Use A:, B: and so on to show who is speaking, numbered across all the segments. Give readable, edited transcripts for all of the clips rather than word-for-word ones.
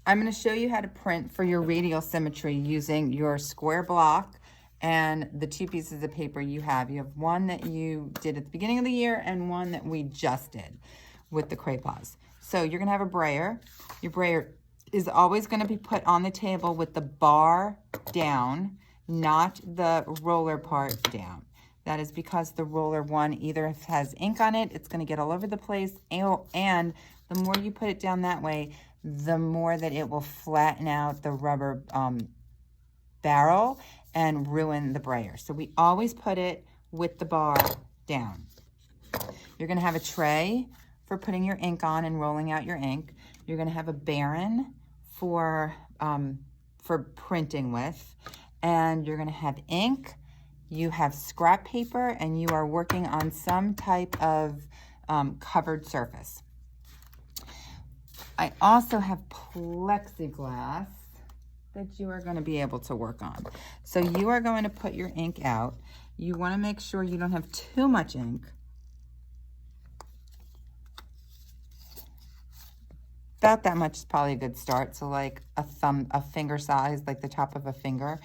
A: I'm going to show you how to print for your radial symmetry using your square block and the two pieces of paper you have. You have one that you did at the beginning of the year and one that we just did with the crayons. So you're going to have a brayer. Your brayer is always going to be put on the table with the bar down, not the roller part down. That is because the roller one either has ink on it, it's going to get all over the place, and the more you put it down that way, the more that it will flatten out the rubber barrel and ruin the brayer. So we always put it with the bar down. You're going to have a tray for putting your ink on and rolling out your ink. You're going to have a baren for printing with, and you're going to have ink. You have scrap paper, and you are working on some type of covered surface. I also have plexiglass that you are going to be able to work on. So you are going to put your ink out. You want to make sure you don't have too much ink. About that much is probably a good start. So like a finger size, like the top of a finger.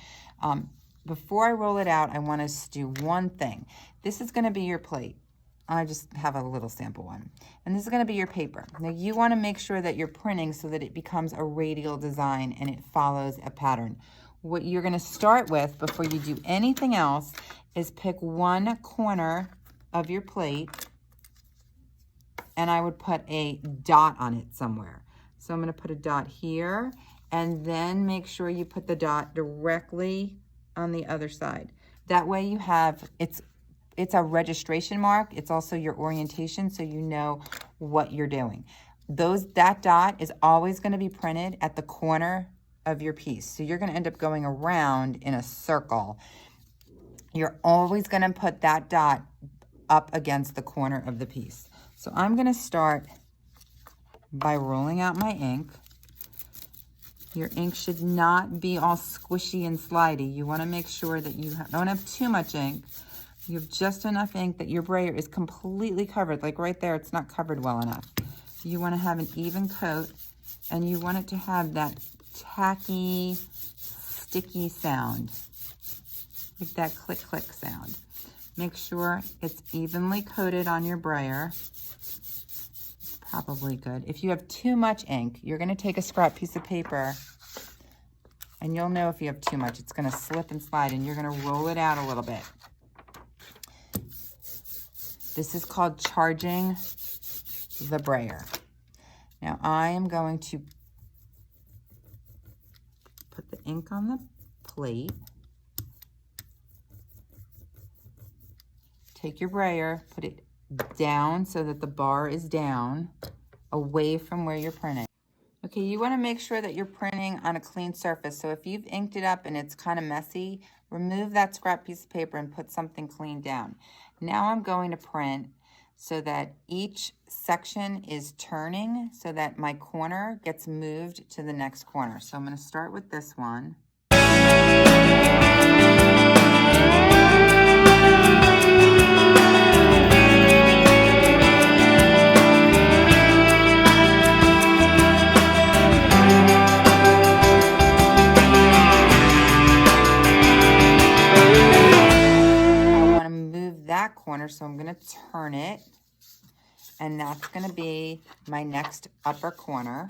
A: Before I roll it out, I want us to do one thing. This is going to be your plate. I just have a little sample one. And this is going to be your paper. Now you want to make sure that you're printing so that it becomes a radial design and it follows a pattern. What you're going to start with before you do anything else is pick one corner of your plate, and I would put a dot on it somewhere. So I'm going to put a dot here, and then make sure you put the dot directly on the other side. That way you have, it's a registration mark. It's also your orientation, so you know what you're doing. That dot is always going to be printed at the corner of your piece. So you're going to end up going around in a circle. You're always going to put that dot up against the corner of the piece. So I'm going to start by rolling out my ink. Your ink should not be all squishy and slidey. You want to make sure that you don't have too much ink. You have just enough ink that your brayer is completely covered. Like right there, it's not covered well enough. You want to have an even coat, and you want it to have that tacky, sticky sound, like that click, click sound. Make sure it's evenly coated on your brayer. It's probably good. If you have too much ink, you're going to take a scrap piece of paper, and you'll know if you have too much. It's going to slip and slide, and you're going to roll it out a little bit. This is called charging the brayer. Now I am going to put the ink on the plate. Take your brayer, put it down so that the bar is down, away from where you're printing. Okay, you want to make sure that you're printing on a clean surface. So if you've inked it up and it's kind of messy, remove that scrap piece of paper and put something clean down. Now I'm going to print so that each section is turning so that my corner gets moved to the next corner. So I'm going to start with this one. Corner, so I'm going to turn it, and that's going to be my next upper corner.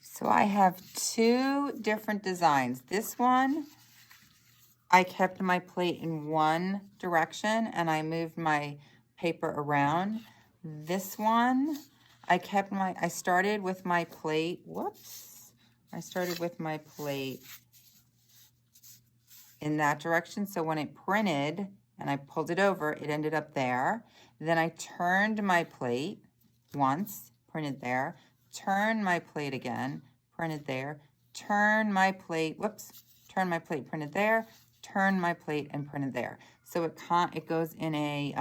A: So I have two different designs. This one, I kept my plate in one direction and I moved my paper around. This one, I started with my plate in that direction. So when it printed and I pulled it over, it ended up there. Then I turned my plate once, printed there, turn my plate again, printed there, turn my plate, whoops, turn my plate, printed there, turn my plate and printed there. So it goes in a,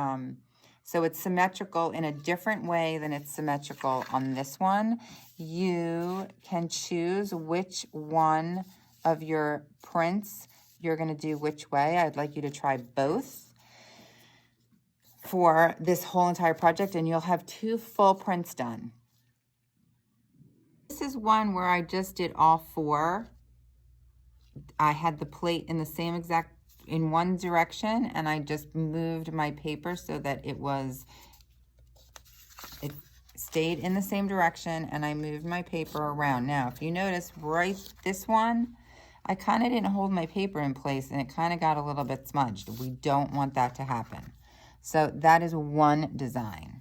A: so it's symmetrical in a different way than it's symmetrical on this one. You can choose which one of your prints you're going to do which way. I'd like you to try both for this whole entire project, and you'll have 2 full prints done. This is one where I just did all 4. I had the plate in the same exact, in one direction, and I just moved my paper so that it stayed in the same direction, and I moved my paper around. Now, if you notice, right this one, I kind of didn't hold my paper in place, and it kind of got a little bit smudged. We don't want that to happen. So that is one design.